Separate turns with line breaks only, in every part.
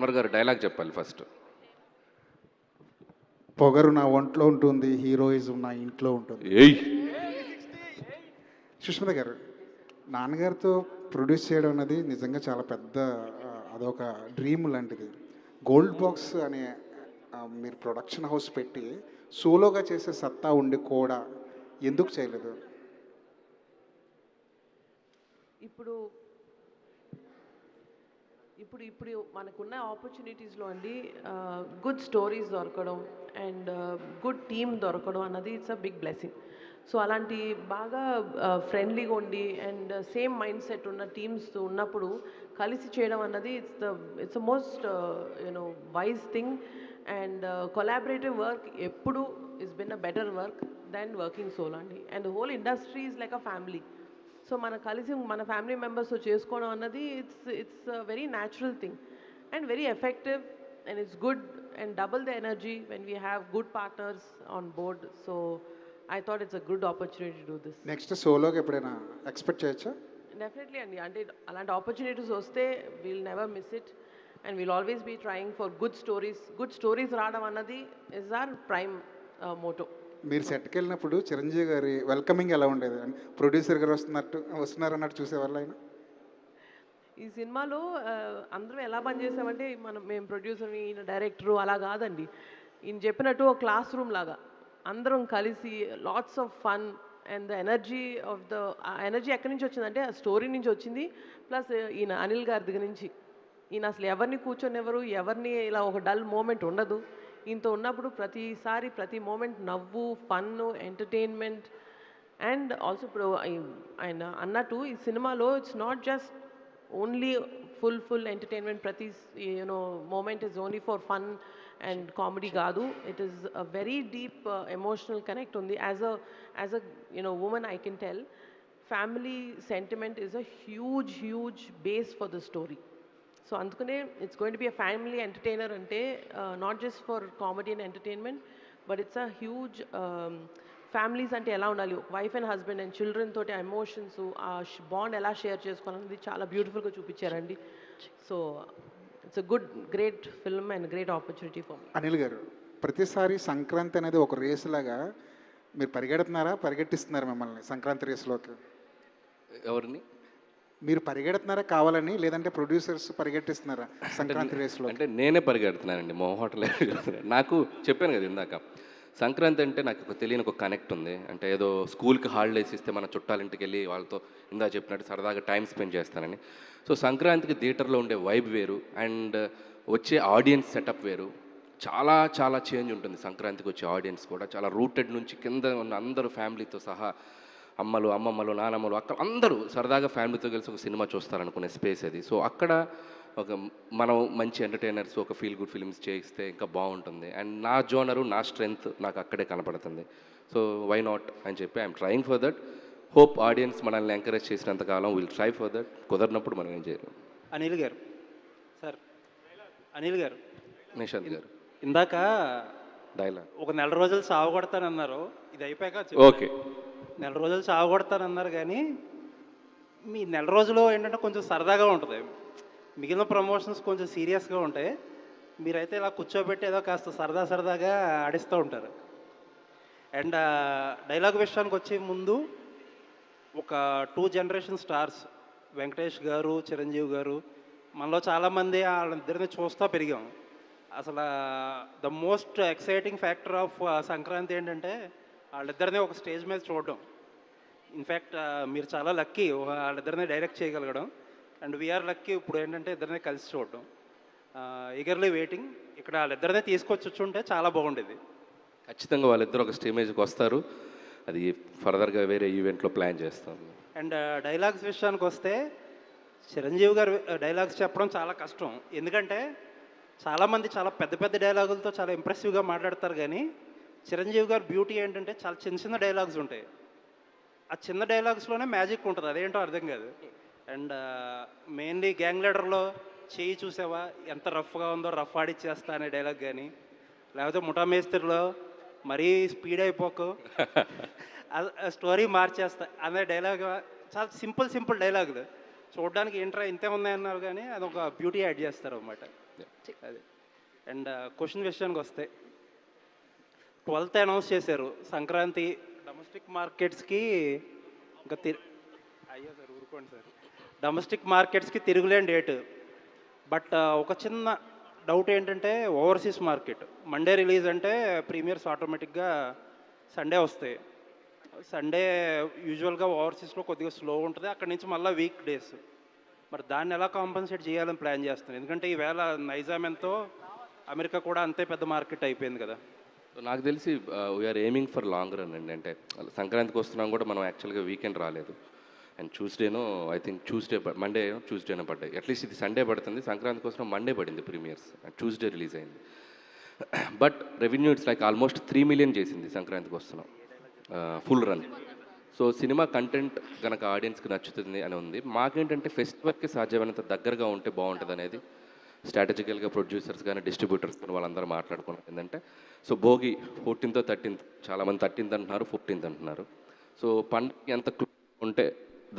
అన్వర్ గారు డైలాగ్ చెప్పాలి ఫస్ట్.
పొగరు నా ఒంట్లో ఉంటుంది, హీరోయిజం నా ఇంట్లో ఉంటుంది.
ఏయ్
సుష్మిత గారు, నాన్నగారితో ప్రొడ్యూస్ చేయడం అనేది నిజంగా చాలా పెద్ద అదొక డ్రీమ్ లాంటిది. గోల్డ్ బాక్స్ అనే మీరు ప్రొడక్షన్ హౌస్ పెట్టి సోలోగా చేసే సత్తా ఉండి కూడా ఎందుకు చేయలేదు?
ఇప్పుడు ఇప్పుడు ఇప్పుడు మనకున్న ఆపర్చునిటీస్లో అండి గుడ్ స్టోరీస్ దొరకడం అండ్ గుడ్ టీమ్ దొరకడం అన్నది it's a big blessing. So అలాంటి బాగా ఫ్రెండ్లీగా ఉండి అండ్ సేమ్ మైండ్ సెట్ ఉన్న టీమ్స్ ఉన్నప్పుడు కలిసి చేయడం అన్నది it's the most you know wise thing. And collaborative work ఎప్పుడు is been a better work then working solo అండి. And whole industry is like a family. So మన కలిసి మన ఫ్యామిలీ మెంబర్స్తో చేసుకోవడం అన్నది it's very natural thing and very effective and it's good and double the energy when we have good partners on board. So I thought it's a good opportunity to do this.
Next సోలోకి ఎప్పుడైనా expect చేయొచ్చా?
Definitely అండి. అంటే అలాంటి opportunities వస్తే we'll never miss it and we'll always be trying for good stories. Good stories రావడం అన్నది is are prime Moto.
మీరు సెట్కి వెళ్ళినప్పుడు చిరంజీవి గారి వెల్కమింగ్ ఎలా ఉండేది? ప్రొడ్యూసర్ గారు వస్తున్నారు అన్నట్టు చూసేవాళ్ళు ఆయన?
ఈ సినిమాలో అందరం ఎలా పనిచేసామంటే మేము ప్రొడ్యూసర్, ఈయన డైరెక్టరు అలా కాదండి. ఈయన చెప్పినట్టు ఒక క్లాస్ రూమ్ లాగా అందరం కలిసి lots of fun and the energy of the energy ఎక్కడి నుంచి వచ్చిందంటే ఆ స్టోరీ నుంచి వచ్చింది. ప్లస్ ఈయన అనిల్ గారి దగ్గర నుంచి. ఈయన అసలు ఎవరిని కూర్చొనివ్వరు, ఎవరిని ఇలా ఒక డల్ మూమెంట్ ఉండదు. ఈయనతో ఉన్నప్పుడు ప్రతిసారి ప్రతి మూమెంట్ నవ్వు, ఫన్, ఎంటర్టైన్మెంట్. అండ్ ఆల్సో ఇప్పుడు ఆయన అన్నట్టు ఈ సినిమాలో it's not just only full entertainment. ప్రతి you know moment is only for fun and comedy కాదు. It is a very deep emotional connect ఉంది. As a you know women I can tell family sentiment is a huge base for the story. So అందుకనే it's going to be a family entertainer. అంటే not just for comedy and entertainment but it's a huge families అంటే ఎలా ఉండాలి, wife and husband and children తోటి emotions, ఆ bond ఎలా share చేసుకోవాలనేది చాలా బ్యూటిఫుల్గా చూపించారండి. So it's a great film and great opportunity for me.
Anil గారు, ప్రతిసారి సంక్రాంతి అనేది ఒక రేసు లాగా మీరు పరిగెట్టిస్తున్నారా మిమ్మల్ని సంక్రాంతి రేసులోకి?
ఎవరిని?
మీరు పరిగెడుతున్నారా కావాలని, లేదంటే ప్రొడ్యూసర్స్ పరిగెట్టిస్తున్నారా సంక్రాంతి రేసులో?
అంటే నేనే పరిగెడుతున్నానండి, మొహోటలే. నాకు చెప్పాను కదా ఇందాక, సంక్రాంతి అంటే నాకు తెలియని ఒక కనెక్ట్ ఉంది. అంటే ఏదో స్కూల్కి హాలిడేస్ ఇస్తే మన చుట్టాలింటికి వెళ్ళి వాళ్ళతో ఇందా చెప్పినట్టు సరదాగా టైం స్పెండ్ చేస్తానని. సో సంక్రాంతికి థియేటర్లో ఉండే వైబ్ వేరు అండ్ వచ్చే ఆడియన్స్ సెటప్ వేరు. చాలా చాలా చేంజ్ ఉంటుంది సంక్రాంతికి వచ్చే ఆడియన్స్ కూడా. చాలా రూటెడ్ నుంచి కింద ఉన్న అందరూ ఫ్యామిలీతో సహా, అమ్మలు, అమ్మమ్మలు, నానమ్మలు, అక్కడ అందరూ సరదాగా ఫ్యామిలీతో కలిసి ఒక సినిమా చూస్తారనుకునే స్పేస్ అది. సో అక్కడ ఒక మనం మంచి ఎంటర్టైనర్స్, ఒక ఫీల్ గుడ్ ఫిల్మ్స్ చేయిస్తే ఇంకా బాగుంటుంది. అండ్ నా జోనరు, నా స్ట్రెంగ్త్ నాకు అక్కడే కనపడుతుంది. సో వై నాట్ అని చెప్పి I'm trying for that. Hope audience మనల్ని ఎంకరేజ్ చేసినంతకాలం విల్ ట్రై ఫర్ దట్. కుదరినప్పుడు మనం ఏం చేయలేం.
అనిల్ గారు, సార్ అనిల్ గారు,
నిశాంత్ గారు
ఇందాక
డైలాగ్
ఒక నెల రోజులు సాగు కొడతానన్నారు. ఇది అయిపోయాక
ఓకే,
నెల రోజులు సాగు కొడతానన్నారు. కానీ మీ నెల రోజులు ఏంటంటే కొంచెం సరదాగా ఉంటుంది, మిగిలిన ప్రమోషన్స్ కొంచెం సీరియస్గా ఉంటాయి. మీరైతే ఇలా కూర్చోబెట్టి ఏదో కాస్త సరదాగా ఆడిస్తూ ఉంటారు. అండ్ డైలాగ్ విషయానికి వచ్చే ముందు ఒక 2 జనరేషన్ స్టార్స్, వెంకటేష్ గారు, చిరంజీవి గారు, మనలో చాలామంది వాళ్ళిద్దరిని చూస్తూ పెరిగాం. అసలు the most exciting factor of Sankranti ఏంటంటే వాళ్ళిద్దరినీ ఒక స్టేజ్ మీద చూడడం. ఇన్ఫ్యాక్ట్ మీరు చాలా లక్కీ వాళ్ళిద్దరినీ డైరెక్ట్ చేయగలగడం. అండ్ వీఆర్ లక్కీ ఇప్పుడు ఏంటంటే ఇద్దరినీ కలిసి చూడడం. Eagerly waiting. ఇక్కడ వాళ్ళిద్దరినీ తీసుకొచ్చుంటే చాలా బాగుండేది.
ఖచ్చితంగా వాళ్ళిద్దరు ఒక స్టేమేజ్కి వస్తారు. అది ఫర్దర్గా వేరే ఈవెంట్లో ప్లాన్ చేస్తాం.
అండ్ డైలాగ్స్ విషయానికి వస్తే చిరంజీవి గారు డైలాగ్స్ చెప్పడం చాలా కష్టం. ఎందుకంటే చాలామంది చాలా పెద్ద డైలాగులతో చాలా ఇంప్రెసివ్గా మాట్లాడతారు. కానీ చిరంజీవి గారు బ్యూటీ ఏంటంటే చాలా చిన్న డైలాగ్స్ ఉంటాయి. ఆ చిన్న డైలాగ్స్లోనే మ్యాజిక్ ఉంటుంది, అదేంటో అర్థం కాదు. అండ్ మెయిన్లీ గ్యాంగ్ లీడర్లో చేయి చూసావా ఎంత రఫ్గా ఉందో, రఫ్ ఆడిచ్చేస్తా అనే డైలాగ్ కానీ, లేకపోతే ముఠా మేస్త్రిలో మరీ స్పీడ్ అయిపోకు స్టోరీ మార్చేస్తా అనే డైలాగ్, చాలా సింపుల్ డైలాగులు. చూడడానికి ఏంట్రా ఇంతే ఉన్నాయన్నారు కానీ అది ఒక బ్యూటీ యాడ్ చేస్తారు అనమాట. అది. అండ్ క్వశ్చన్ విషయానికి వస్తే 12th అనౌన్స్ చేశారు సంక్రాంతి డొమెస్టిక్ మార్కెట్స్కి. ఇంకా అయ్యో సార్ ఊరుకోండి సార్. డొమెస్టిక్ మార్కెట్స్కి తిరుగులేని డేట్. బట్ ఒక చిన్న డౌట్ ఏంటంటే ఓవర్సీస్ మార్కెట్ మండే రిలీజ్ అంటే ప్రీమియర్స్ ఆటోమేటిక్గా సండే వస్తాయి. సండే యూజువల్గా ఓవర్సీస్లో కొద్దిగా స్లో ఉంటుంది, అక్కడి నుంచి మళ్ళీ వీక్ డేస్. మరి దాన్ని ఎలా కాంపన్సేట్ చేయాలని ప్లాన్ చేస్తున్నాను, ఎందుకంటే ఈవేళ నైజాం ఎంతో అమెరికా కూడా అంతే పెద్ద మార్కెట్ అయిపోయింది కదా.
నాకు తెలిసి we're aiming for long run అండి. అంటే సంక్రాంతికి వస్తున్నాం కూడా మనం యాక్చువల్గా వీకెండ్ రాలేదు. అండ్ ట్యూస్డేనో ఐ థింక్ మండే ట్యూస్డేనో పడ్డాయి. అట్లీస్ట్ ఇది సండే పడుతుంది, సంక్రాంతి కోసం మండే పడింది ప్రీమియర్స్, ట్యూస్డే రిలీజ్ అయింది. But revenue it's like almost 3 million చేసింది Sankranthiki Vasthunnam full run. So cinema content కనుక ఆడియన్స్కి నచ్చుతుంది అని ఉంది. మాకేంటంటే ఫెస్టివల్కి సాధ్యమైనంత దగ్గరగా ఉంటే బాగుంటుంది అనేది స్ట్రాటజికల్గా ప్రొడ్యూసర్స్ కానీ డిస్ట్రిబ్యూటర్స్ కానీ వాళ్ళందరూ మాట్లాడుకున్నారు. ఏంటంటే సో భోగి 14th 13th, చాలామంది 13th అంటున్నారు, 14th అంటున్నారు. సో పండుగ ఎంత ఉంటే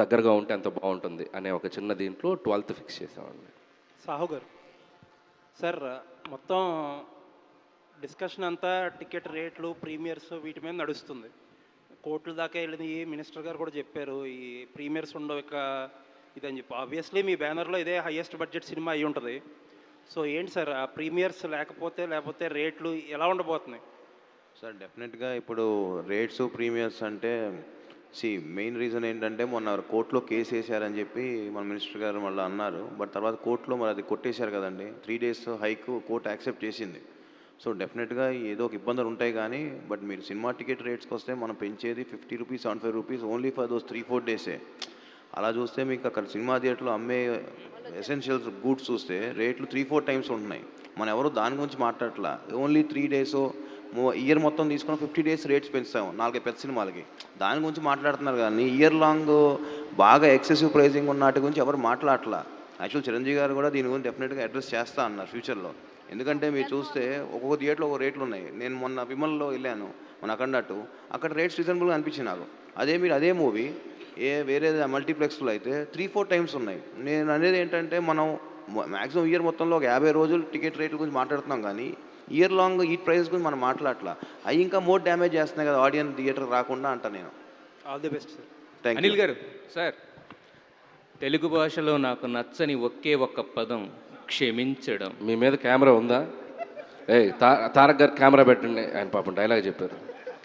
దగ్గరగా ఉంటే అంత బాగుంటుంది అనే ఒక చిన్న దీంట్లో 12th ఫిక్స్ చేసామండి.
సాహు గారు సార్, మొత్తం డిస్కషన్ అంతా టికెట్ రేట్లు ప్రీమియర్స్ వీటి మీద నడుస్తుంది. కోర్టుల దాకా వెళ్ళింది. మినిస్టర్ గారు కూడా చెప్పారు ఈ ప్రీమియర్స్ ఉండవు ఇక ఇదని చెప్పి. ఆబ్వియస్లీ మీ బ్యానర్లో ఇదే హైయెస్ట్ బడ్జెట్ సినిమా అయి ఉంటుంది. సో ఏంటి సార్ ఆ ప్రీమియర్స్ లేకపోతే రేట్లు ఎలా ఉండబోతున్నాయి
సార్? డెఫినెట్గా ఇప్పుడు రేట్స్ ప్రీమియర్స్ అంటే మెయిన్ రీజన్ ఏంటంటే మొన్న కోర్టులో కేసు వేసారని చెప్పి మన మినిస్టర్ గారు మళ్ళీ అన్నారు. బట్ తర్వాత కోర్టులో మరి అది కొట్టేశారు కదండి. 3 days హైక్ కోర్టు యాక్సెప్ట్ చేసింది. సో డెఫినెట్గా ఏదో ఒక ఇబ్బందులు ఉంటాయి కానీ బట్ మీరు సినిమా టికెట్ రేట్స్కి వస్తే మనం పెంచేది 50 rupees 75 rupees only for those 3-4 days. అలా చూస్తే మీకు అక్కడ సినిమా థియేటర్లో అమ్మే ఎసెన్షియల్స్ గూడ్స్ చూస్తే రేట్లు 3-4 times ఉంటున్నాయి. మనం ఎవరు దాని గురించి మాట్లాడట్లా. ఓన్లీ 3 days ఇయర్ మొత్తం తీసుకుని 50 days రేట్స్ పెంచుతాము 4 పెద్ద సినిమాలకి. దాని గురించి మాట్లాడుతున్నారు కానీ ఇయర్ లాంగ్ బాగా ఎక్సెసివ్ ప్రైజింగ్ ఉన్న వాటి గురించి ఎవరు మాట్లాడట్లా. యాక్చువల్ చిరంజీవి గారు కూడా దీని గురించి డెఫినెట్గా అడ్రస్ చేస్తా అన్నారు ఫ్యూచర్లో. ఎందుకంటే మీరు చూస్తే ఒక్కొక్క థియేటర్లో ఒక రేట్లు ఉన్నాయి. నేను మొన్న విమల్లో వెళ్ళాను మన అక్కడట్టు, అక్కడ రేట్స్ రీజనబుల్గా అనిపించింది నాకు. మీరు అదే మూవీ వేరే మల్టీప్లెక్స్లో అయితే 3-4 times ఉన్నాయి. నేను అనేది ఏంటంటే మనం మ్యాక్సిమం ఇయర్ మొత్తంలో ఒక 50 రోజులు టికెట్ రేట్ల గురించి మాట్లాడుతున్నాం కానీ ఇయర్ లాంగ్ ఈ ప్రైస్ గురించి మనం మాట్లాడట్లా. అవి ఇంకా మోర్ డ్యామేజ్ చేస్తున్నాయి కదా ఆడియన్స్ థియేటర్ రాకుండా అంట. నేను
all the best sir.
Thank
Anil గారు సార్, తెలుగు భాషలో నాకు నచ్చని ఒకే ఒక్క పదం క్షమించడం.
మీ మీద కెమెరా ఉందా? తారక్ గారు కెమెరా పెట్టండి. ఆయన పాపం డైలాగ్ చెప్పారు.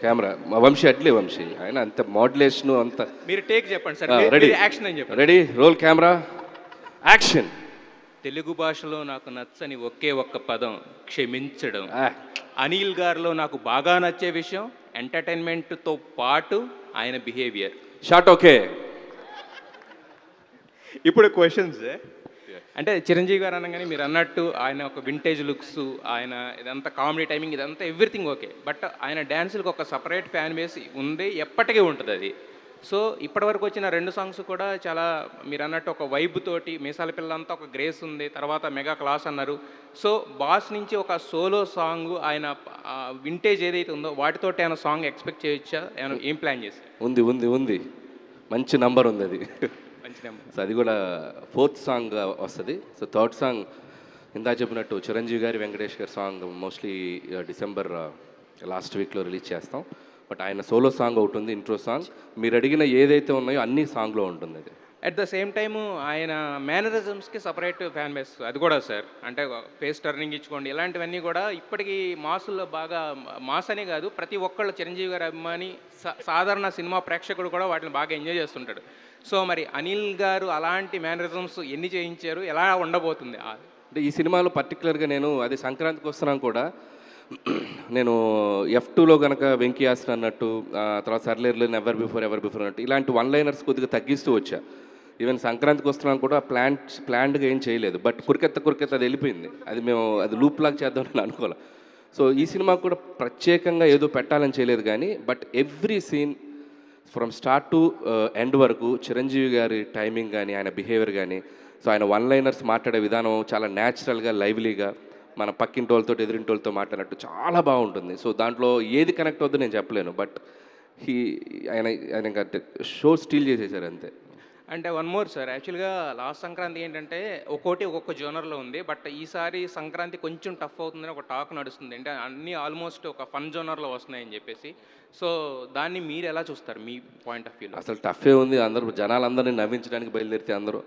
కెమెరా వంశీ అట్లే వంశీ ఆయన అంత మోడ్యులేషన్ అంత.
మీరు టేక్ చెప్పండి సార్.
రెడీ
యాక్షన్ అని చెప్పండి.
Ready, roll camera, action.
Telugu భాషలో నాకు నచ్చని ఒకే ఒక్క పదం క్షమించడం. అనిల్ గారిలో నాకు బాగా నచ్చే విషయం ఎంటర్టైన్మెంట్తో పాటు ఆయన బిహేవియర్.
Short okay.
ఇప్పుడు క్వశ్చన్స్ అంటే చిరంజీవి గారు అనగానే మీరు అన్నట్టు ఆయన ఒక వింటేజ్ లుక్స్, ఆయన ఇదంతా కామెడీ టైమింగ్ ఇదంతా ఎవ్రీథింగ్ ఓకే. బట్ ఆయన డ్యాన్సులకు ఒక సపరేట్ ఫ్యాన్ బేస్ ఉంది, ఎప్పటికీ ఉంటుంది అది. సో ఇప్పటివరకు వచ్చిన 2 songs కూడా చాలా మీరు అన్నట్టు ఒక వైబ్ తోటి, మీసాల పిల్లంతా ఒక గ్రేస్ ఉంది, తర్వాత మెగా క్లాస్ అన్నారు. సో బాస్ నుంచి ఒక సోలో సాంగ్ ఆయన వింటేజ్ ఏదైతే ఉందో వాటితోటి ఆయన సాంగ్ ఎక్స్పెక్ట్ చేయొచ్చా? ఆయన ఏం ప్లాన్ చేశారు?
ఉంది ఉంది ఉంది మంచి నంబర్ ఉంది అది.
మంచి నెంబర్.
సో అది కూడా 4th song వస్తుంది. సో 3rd song ఇందా చెప్పినట్టు చిరంజీవి గారి వెంకటేష్ గారి సాంగ్ మోస్ట్లీ డిసెంబర్ లాస్ట్ వీక్లో రిలీజ్ చేస్తాం. బట్ ఆయన సోలో సాంగ్ ఒకటి ఉంది, ఇంట్రో సాంగ్. మీరు అడిగిన ఏదైతే ఉన్నాయో అన్ని సాంగ్లో ఉంటుంది అది.
అట్ ద సేమ్ టైము ఆయన మేనరిజమ్స్కి సపరేట్ ఫ్యాన్ బేస్ అది కూడా సార్. అంటే ఫేస్ టర్నింగ్ ఇచ్చుకోండి, ఇలాంటివన్నీ కూడా ఇప్పటికీ మాసుల్లో బాగా మాస్ అనే కాదు, ప్రతి ఒక్కళ్ళు చిరంజీవి గారి అభిమాని సాధారణ సినిమా ప్రేక్షకుడు కూడా వాటిని బాగా ఎంజాయ్ చేస్తుంటాడు. సో మరి అనిల్ గారు అలాంటి మేనరిజమ్స్ ఎన్ని చేయించారు, ఎలా ఉండబోతుంది?
అంటే ఈ సినిమాలో పర్టికులర్గా నేను అది సంక్రాంతికి వస్తున్నాను కూడా నేను F2లో కనుక వెంకీ హాసన్ అన్నట్టు, తర్వాత సర్లేర్లో ఎవర్ బిఫోర్ అన్నట్టు ఇలాంటి 1-liners కొద్దిగా తగ్గిస్తూ వచ్చా. ఈవెన్ సంక్రాంతికి వస్తున్నాను కూడా ప్లాన్డ్గా ఏం చేయలేదు. బట్ కురికెత్త అది వెళ్ళిపోయింది. అది లూప్ లాగా చేద్దామని అనుకోవాలి. సో ఈ సినిమా కూడా ప్రత్యేకంగా ఏదో పెట్టాలని చేయలేదు కానీ but every scene from start to end వరకు చిరంజీవి గారి టైమింగ్ కానీ ఆయన బిహేవియర్ కానీ, సో ఆయన 1-liners మాట్లాడే విధానం చాలా న్యాచురల్గా లైవ్లీగా మన పక్కింటి వాళ్ళతో ఎదురింటి వాళ్ళతో మాట్లాడినట్టు చాలా బాగుంటుంది. సో దాంట్లో ఏది కనెక్ట్ అవుతుందో నేను చెప్పలేను. బట్ ఆయన ఇంకా షో స్టీల్ చేసేసారు అంతే.
అంటే వన్ మోర్ సార్, యాక్చువల్గా లాస్ట్ సంక్రాంతి ఏంటంటే ఒక్కోటి ఒక్కొక్క జోనర్లో ఉంది, బట్ ఈసారి సంక్రాంతి కొంచెం టఫ్ అవుతుందని ఒక టాక్ నడుస్తుంది. అంటే అన్నీ ఆల్మోస్ట్ ఒక ఫన్ జోనర్లో వస్తున్నాయని చెప్పేసి. సో దాన్ని మీరు ఎలా చూస్తారు మీ పాయింట్ ఆఫ్ వ్యూలో?
అసలు టఫే ఉంది. అందరూ జనాలందరినీ నవ్వించడానికి బయలుదేరితే అందరూ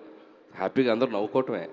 హ్యాపీగా అందరూ నవ్వుకోవటమే.